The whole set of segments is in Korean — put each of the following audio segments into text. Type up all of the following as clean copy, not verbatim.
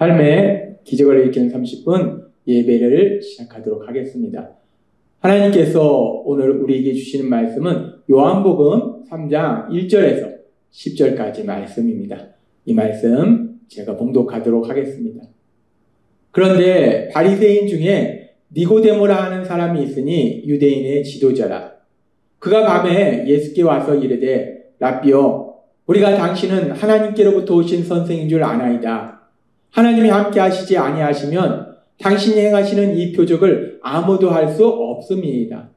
삶의 기적을 일으키는 30분 예배를 시작하도록 하겠습니다. 하나님께서 오늘 우리에게 주시는 말씀은 요한복음 3장 1절에서 10절까지 말씀입니다. 이 말씀 제가 봉독하도록 하겠습니다. 그런데 바리새인 중에 니고데모라 하는 사람이 있으니 유대인의 지도자라. 그가 밤에 예수께 와서 이르되 랍비여, 우리가 당신은 하나님께로부터 오신 선생인 줄 아나이다. 하나님이 함께 하시지 아니하시면 당신이 행하시는 이 표적을 아무도 할 수 없음이니이다.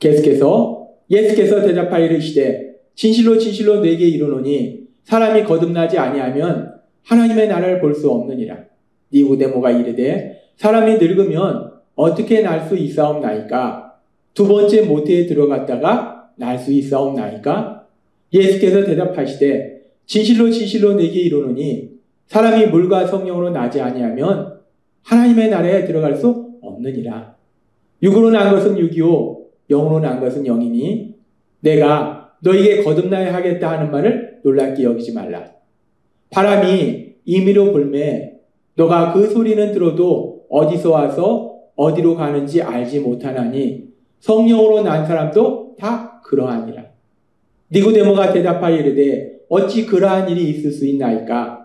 예수께서 대답하여 이르시되 진실로 진실로 네게 이르노니 사람이 거듭나지 아니하면 하나님의 나라를 볼 수 없느니라. 니고데모가 이르되 사람이 늙으면 어떻게 날 수 있사옵나이까? 두 번째 모태에 들어갔다가 날 수 있사옵나이까? 예수께서 대답하시되 진실로 진실로 네게 이르노니 사람이 물과 성령으로 나지 아니하면 하나님의 나라에 들어갈 수 없느니라. 육으로 난 것은 육이요 영으로 난 것은 영이니 내가 너에게 거듭나야 하겠다 하는 말을 놀랍게 여기지 말라. 바람이 임의로 불매 너가 그 소리는 들어도 어디서 와서 어디로 가는지 알지 못하나니 성령으로 난 사람도 다 그러하니라. 니고데모가 대답하여 이르되 어찌 그러한 일이 있을 수 있나이까?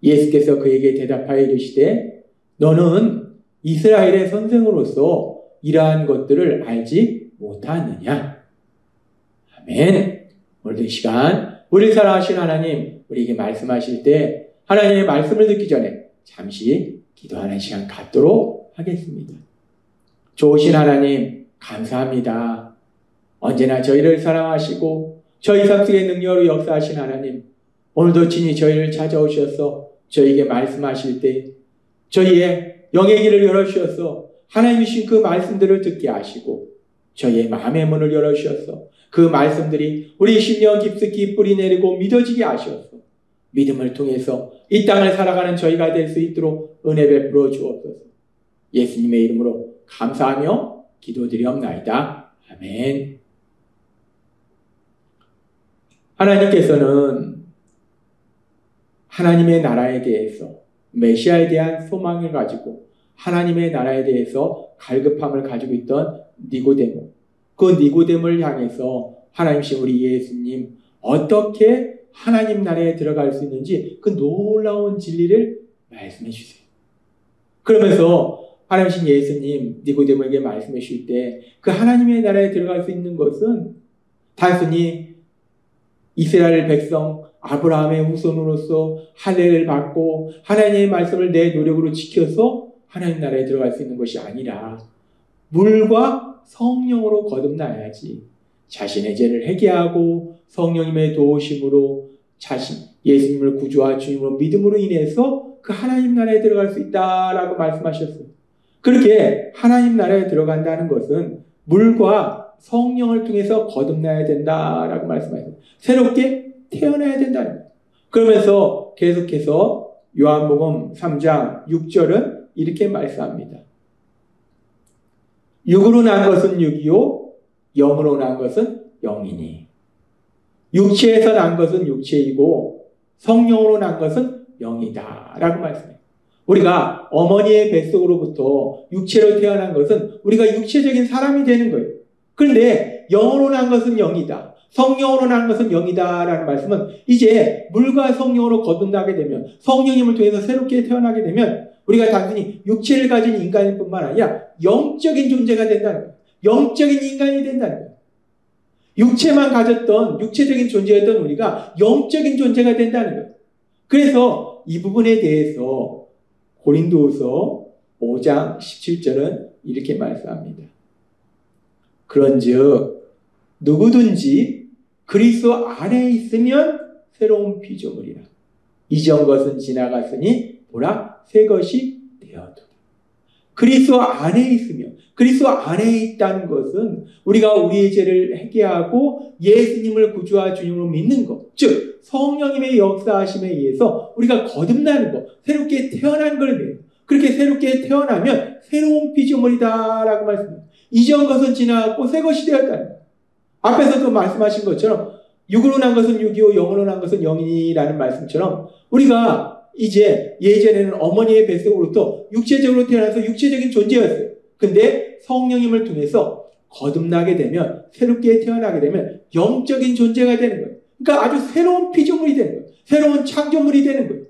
예수께서 그에게 대답하여 이르시되 너는 이스라엘의 선생으로서 이러한 것들을 알지 못하느냐? 아멘. 오늘도 이 시간 우리 사랑하신 하나님 우리에게 말씀하실 때 하나님의 말씀을 듣기 전에 잠시 기도하는 시간 갖도록 하겠습니다. 좋으신 하나님 감사합니다. 언제나 저희를 사랑하시고 저희 삶 속에 능력으로 역사하신 하나님, 오늘도 친히 저희를 찾아오셔서 저희에게 말씀하실 때 저희의 영의 길을 열어주셔서 하나님이신 그 말씀들을 듣게 하시고 저희의 마음의 문을 열어주셔서 그 말씀들이 우리 심령 깊숙이 뿌리 내리고 믿어지게 하셔서 믿음을 통해서 이 땅을 살아가는 저희가 될 수 있도록 은혜 베풀어 주옵소서. 예수님의 이름으로 감사하며 기도드리옵나이다. 아멘. 하나님께서는 하나님의 나라에 대해서 메시아에 대한 소망을 가지고 하나님의 나라에 대해서 갈급함을 가지고 있던 니고데모, 그 니고데모를 향해서 하나님이신 우리 예수님 어떻게 하나님 나라에 들어갈 수 있는지 그 놀라운 진리를 말씀해 주세요. 그러면서 하나님이신 예수님 니고데모에게 말씀해 주실 때 그 하나님의 나라에 들어갈 수 있는 것은 단순히 이스라엘 백성 아브라함의 후손으로서 할례를 받고 하나님의 말씀을 내 노력으로 지켜서 하나님 나라에 들어갈 수 있는 것이 아니라 물과 성령으로 거듭나야지 자신의 죄를 회개하고 성령님의 도우심으로 예수님을 구주와 주님으로 믿음으로 인해서 그 하나님 나라에 들어갈 수 있다라고 말씀하셨어요. 그렇게 하나님 나라에 들어간다는 것은 물과 성령을 통해서 거듭나야 된다라고 말씀하셨어요. 새롭게 태어나야 된다는 거예요. 그러면서 계속해서 요한복음 3장 6절은 이렇게 말씀합니다. 육으로 난 것은 육이요 영으로 난 것은 영이니 육체에서 난 것은 육체이고 성령으로 난 것은 영이다 라고 말씀해요. 우리가 어머니의 뱃속으로부터 육체로 태어난 것은 우리가 육체적인 사람이 되는 거예요. 그런데 영으로 난 것은 영이다. 성령으로 난 것은 영이다 라는 말씀은 이제 물과 성령으로 거듭나게 되면 성령님을 통해서 새롭게 태어나게 되면 우리가 단순히 육체를 가진 인간일 뿐만 아니라 영적인 존재가 된다는 거예요. 영적인 인간이 된다는 거예요. 육체만 가졌던 육체적인 존재였던 우리가 영적인 존재가 된다는 거예요. 그래서 이 부분에 대해서 고린도후서 5장 17절은 이렇게 말씀합니다. 그런즉 누구든지 그리스도 안에 있으면 새로운 피조물이라. 이전 것은 지나갔으니 보라 새 것이 되었도다. 그리스도 안에 있으면, 그리스도 안에 있다는 것은 우리가 우리의 죄를 회개하고 예수님을 구주와 주님으로 믿는 것, 즉 성령님의 역사하심에 의해서 우리가 거듭나는 것, 새롭게 태어난 걸 믿는 것. 그렇게 새롭게 태어나면 새로운 피조물이다라고 말씀합니다. 이전 것은 지나갔고 새 것이 되었다는 것. 앞에서도 말씀하신 것처럼 육으로 난 것은 육이요 영으로 난 것은 영이라는 말씀처럼 우리가 이제 예전에는 어머니의 뱃속으로부터 육체적으로 태어나서 육체적인 존재였어요. 근데 성령님을 통해서 거듭나게 되면, 새롭게 태어나게 되면 영적인 존재가 되는 거예요. 그러니까 아주 새로운 피조물이 되는 거예요. 새로운 창조물이 되는 거예요.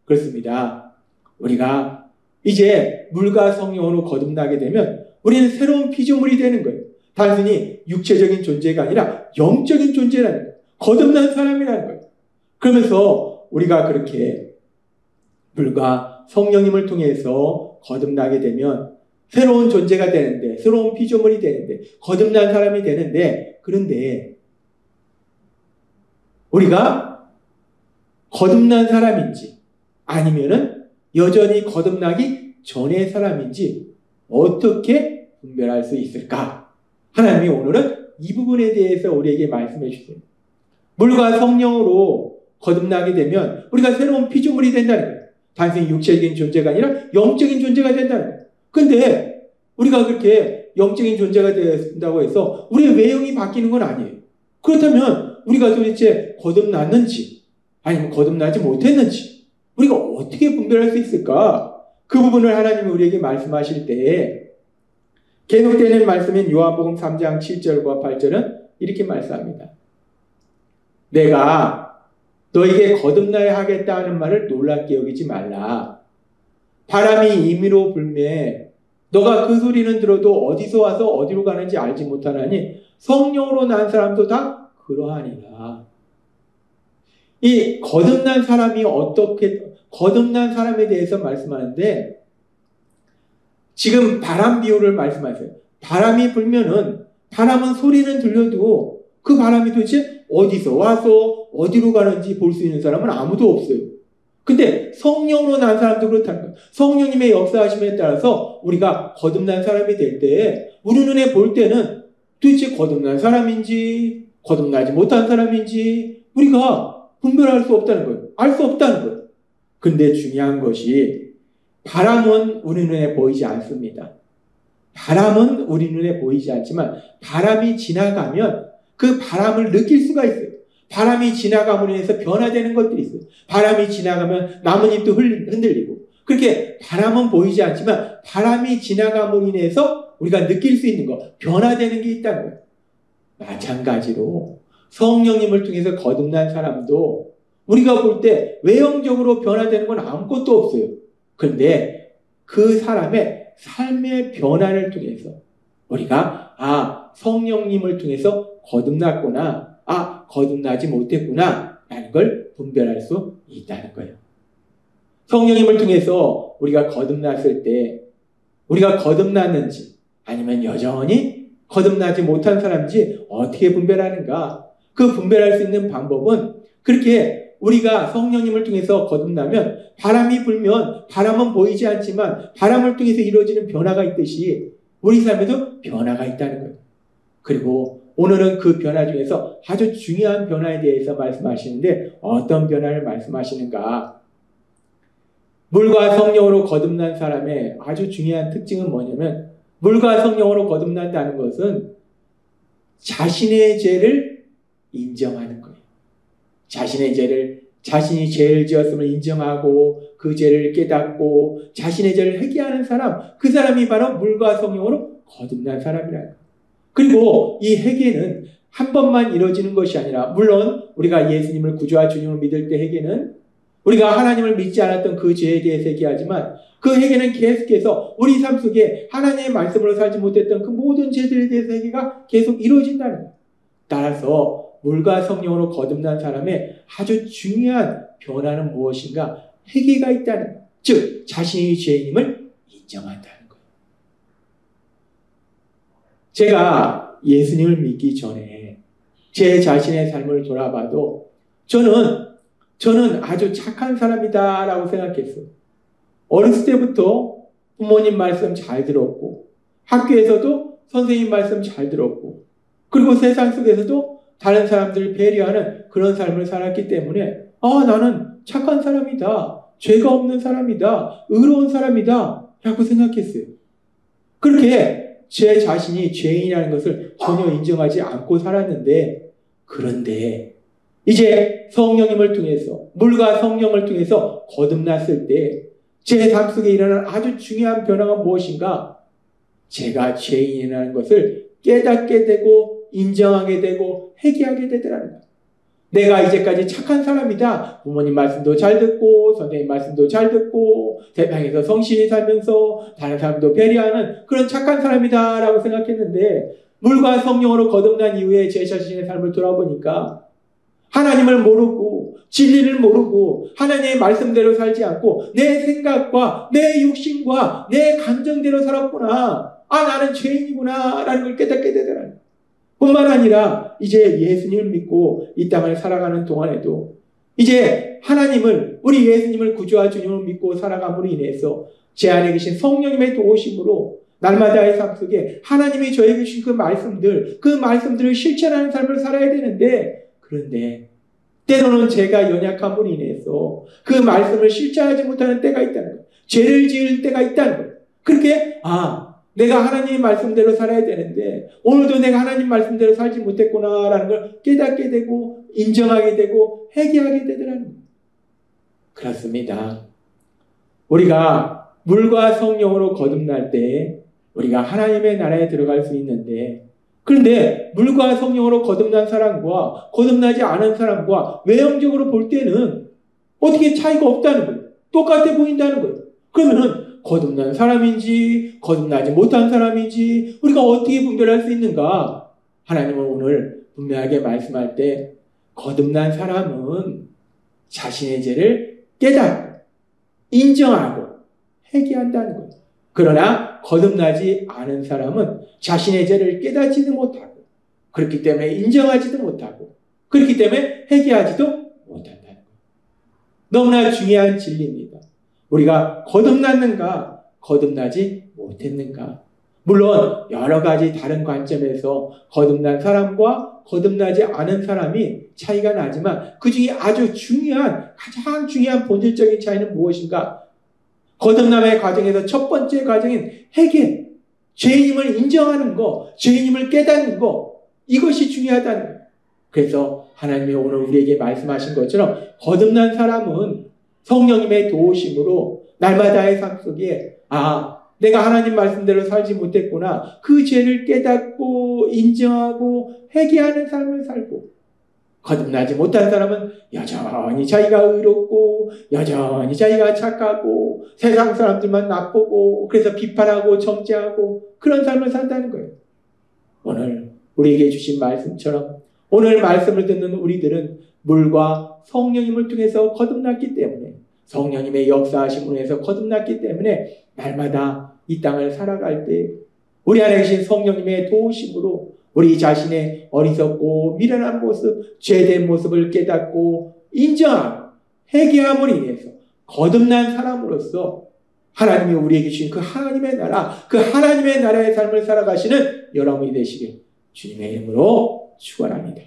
그렇습니다. 우리가 이제 물과 성령으로 거듭나게 되면 우리는 새로운 피조물이 되는 거예요. 단순히 육체적인 존재가 아니라 영적인 존재라는 거예요. 거듭난 사람이라는 거예요. 그러면서 우리가 그렇게 물과 성령님을 통해서 거듭나게 되면 새로운 존재가 되는데, 새로운 피조물이 되는데, 거듭난 사람이 되는데, 그런데 우리가 거듭난 사람인지 아니면은 여전히 거듭나기 전의 사람인지 어떻게 분별할 수 있을까? 하나님이 오늘은 이 부분에 대해서 우리에게 말씀해 주세요. 물과 성령으로 거듭나게 되면 우리가 새로운 피조물이 된다는 거예요. 단순히 육체적인 존재가 아니라 영적인 존재가 된다는 거예요. 근데 우리가 그렇게 영적인 존재가 된다고 해서 우리의 외형이 바뀌는 건 아니에요. 그렇다면 우리가 도대체 거듭났는지 아니면 거듭나지 못했는지 우리가 어떻게 분별할 수 있을까? 그 부분을 하나님이 우리에게 말씀하실 때 계속되는 말씀인 요한복음 3장 7절과 8절은 이렇게 말씀합니다. 내가 너에게 거듭나야 하겠다 하는 말을 놀랍게 여기지 말라. 바람이 임의로 불매 너가 그 소리는 들어도 어디서 와서 어디로 가는지 알지 못하나니 성령으로 난 사람도 다 그러하니라. 이 거듭난 사람이 어떻게, 거듭난 사람에 대해서 말씀하는데 지금 바람 비유를 말씀하세요. 바람이 불면은 바람은 소리는 들려도 그 바람이 도대체 어디서 와서 어디로 가는지 볼 수 있는 사람은 아무도 없어요. 근데 성령으로 난 사람도 그렇다는 거예요. 성령님의 역사하심에 따라서 우리가 거듭난 사람이 될 때 우리 눈에 볼 때는 도대체 거듭난 사람인지 거듭나지 못한 사람인지 우리가 분별할 수 없다는 거예요. 알 수 없다는 거예요. 근데 중요한 것이 바람은 우리 눈에 보이지 않습니다. 바람은 우리 눈에 보이지 않지만 바람이 지나가면 그 바람을 느낄 수가 있어요. 바람이 지나감으로 인해서 변화되는 것들이 있어요. 바람이 지나가면 나뭇잎도 흔들리고 그렇게 바람은 보이지 않지만 바람이 지나감으로 인해서 우리가 느낄 수 있는 것, 변화되는 게 있다는 거예요. 마찬가지로 성령님을 통해서 거듭난 사람도 우리가 볼 때 외형적으로 변화되는 건 아무것도 없어요. 그런데 그 사람의 삶의 변화를 통해서 우리가 성령님을 통해서 거듭났구나, 거듭나지 못했구나 라는 걸 분별할 수 있다는 거예요. 성령님을 통해서 우리가 거듭났을 때 우리가 거듭났는지 아니면 여전히 거듭나지 못한 사람인지 어떻게 분별하는가? 그 분별할 수 있는 방법은 그렇게 우리가 성령님을 통해서 거듭나면 바람이 불면 바람은 보이지 않지만 바람을 통해서 이루어지는 변화가 있듯이 우리 삶에도 변화가 있다는 거예요. 그리고 오늘은 그 변화 중에서 아주 중요한 변화에 대해서 말씀하시는데 어떤 변화를 말씀하시는가? 물과 성령으로 거듭난 사람의 아주 중요한 특징은 뭐냐면 물과 성령으로 거듭난다는 것은 자신의 죄를 인정하는 거예요. 자신의 죄를 자신이 죄를 지었음을 인정하고 그 죄를 깨닫고 자신의 죄를 회개하는 사람, 그 사람이 바로 물과 성령으로 거듭난 사람이라는 거예요. 그리고 이 회개는 한 번만 이루어지는 것이 아니라 물론 우리가 예수님을 구주와 주님을 믿을 때 회개는 우리가 하나님을 믿지 않았던 그 죄에 대해서 회개하지만 그 회개는 계속해서 우리 삶 속에 하나님의 말씀으로 살지 못했던 그 모든 죄들에 대해서 회개가 계속 이루어진다는 거예요. 따라서 물과 성령으로 거듭난 사람의 아주 중요한 변화는 무엇인가? 회개가 있다는 거예요. 즉 자신이 죄인임을 인정한다는 거예요. 제가 예수님을 믿기 전에 제 자신의 삶을 돌아봐도 저는 아주 착한 사람이다 라고 생각했어요. 어렸을 때부터 부모님 말씀 잘 들었고 학교에서도 선생님 말씀 잘 들었고 그리고 세상 속에서도 다른 사람들을 배려하는 그런 삶을 살았기 때문에 나는 착한 사람이다, 죄가 없는 사람이다, 의로운 사람이다 라고 생각했어요. 그렇게 제 자신이 죄인이라는 것을 전혀 인정하지 않고 살았는데 그런데 이제 성령님을 통해서, 물과 성령을 통해서 거듭났을 때 제 삶 속에 일어난 아주 중요한 변화가 무엇인가? 제가 죄인이라는 것을 깨닫게 되고 인정하게 되고 회개하게 되더라는 거예요. 내가 이제까지 착한 사람이다. 부모님 말씀도 잘 듣고 선생님 말씀도 잘 듣고 세상에서 성실히 살면서 다른 사람도 배려하는 그런 착한 사람이다 라고 생각했는데, 물과 성령으로 거듭난 이후에 제 자신의 삶을 돌아보니까 하나님을 모르고 진리를 모르고 하나님의 말씀대로 살지 않고 내 생각과 내 욕심과 내 감정대로 살았구나. 나는 죄인이구나 라는 걸 깨닫게 되더라고요. 뿐만 아니라 이제 예수님을 믿고 이 땅을 살아가는 동안에도 이제 하나님을, 우리 예수님을 구주와 주님을 믿고 살아감으로 인해서 제 안에 계신 성령님의 도우심으로 날마다의 삶 속에 하나님이 저에게 주신 그 말씀들을 실천하는 삶을 살아야 되는데, 그런데 때로는 제가 연약함으로 인해서 그 말씀을 실천하지 못하는 때가 있다는 거예요. 죄를 지을 때가 있다는 거예요. 그렇게 내가 하나님의 말씀대로 살아야 되는데 오늘도 내가 하나님 말씀대로 살지 못했구나라는 걸 깨닫게 되고 인정하게 되고 회개하게 되더라는 거예요. 그렇습니다. 우리가 물과 성령으로 거듭날 때 우리가 하나님의 나라에 들어갈 수 있는데, 그런데 물과 성령으로 거듭난 사람과 거듭나지 않은 사람과 외형적으로 볼 때는 어떻게 차이가 없다는 거예요. 똑같아 보인다는 거예요. 그러면 거듭난 사람인지 거듭나지 못한 사람인지 우리가 어떻게 분별할 수 있는가? 하나님은 오늘 분명하게 말씀할 때 거듭난 사람은 자신의 죄를 깨닫고 인정하고 회개한다는 거예요. 그러나 거듭나지 않은 사람은 자신의 죄를 깨닫지도 못하고, 그렇기 때문에 인정하지도 못하고, 그렇기 때문에 회개하지도 못한다는 거예요. 너무나 중요한 진리입니다. 우리가 거듭났는가, 거듭나지 못했는가. 물론 여러 가지 다른 관점에서 거듭난 사람과 거듭나지 않은 사람이 차이가 나지만 그 중에 아주 중요한, 가장 중요한 본질적인 차이는 무엇인가? 거듭남의 과정에서 첫 번째 과정인 회개, 죄인임을 인정하는 거, 죄인임을 깨닫는 거, 이것이 중요하다는 거예요. 그래서 하나님이 오늘 우리에게 말씀하신 것처럼 거듭난 사람은 성령님의 도우심으로 날마다의 삶 속에 내가 하나님 말씀대로 살지 못했구나, 그 죄를 깨닫고 인정하고 회개하는 삶을 살고, 거듭나지 못한 사람은 여전히 자기가 의롭고 여전히 자기가 착하고 세상 사람들만 나쁘고 그래서 비판하고 정죄하고 그런 삶을 산다는 거예요. 오늘 우리에게 주신 말씀처럼 오늘 말씀을 듣는 우리들은 물과 성령님을 통해서 거듭났기 때문에, 성령님의 역사하심으로 해서 거듭났기 때문에 날마다 이 땅을 살아갈 때 우리 안에 계신 성령님의 도우심으로 우리 자신의 어리석고 미련한 모습, 죄된 모습을 깨닫고 인정하고 회개함으로 인해서 거듭난 사람으로서 하나님이 우리에게 주신 그 하나님의 나라, 그 하나님의 나라의 삶을 살아가시는 여러분이 되시길 주님의 이름으로 축원합니다.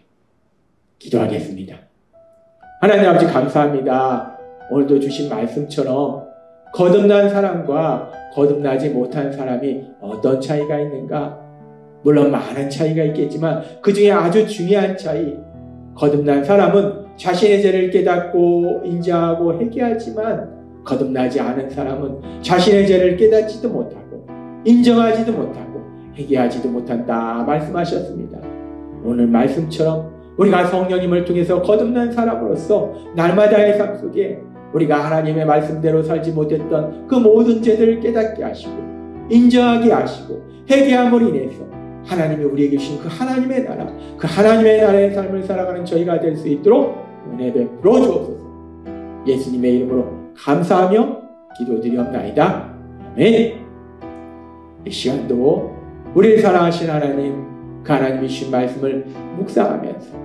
기도하겠습니다. 하나님 아버지 감사합니다. 오늘도 주신 말씀처럼 거듭난 사람과 거듭나지 못한 사람이 어떤 차이가 있는가? 물론 많은 차이가 있겠지만 그 중에 아주 중요한 차이, 거듭난 사람은 자신의 죄를 깨닫고 인정하고 회개하지만 거듭나지 않은 사람은 자신의 죄를 깨닫지도 못하고 인정하지도 못하고 회개하지도 못한다 말씀하셨습니다. 오늘 말씀처럼 우리가 성령님을 통해서 거듭난 사람으로서 날마다의 삶 속에 우리가 하나님의 말씀대로 살지 못했던 그 모든 죄들을 깨닫게 하시고 인정하게 하시고 회개함으로 인해서 하나님이 우리에게 주신 그 하나님의 나라, 그 하나님의 나라의 삶을 살아가는 저희가 될 수 있도록 은혜 베풀어 주옵소서. 예수님의 이름으로 감사하며 기도드리옵나이다. 아멘. 이 시간도 우리를 사랑하신 하나님, 그 하나님이 주신 말씀을 묵상하면서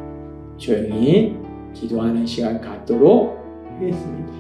조용히 기도하는 시간 갖도록 하겠습니다.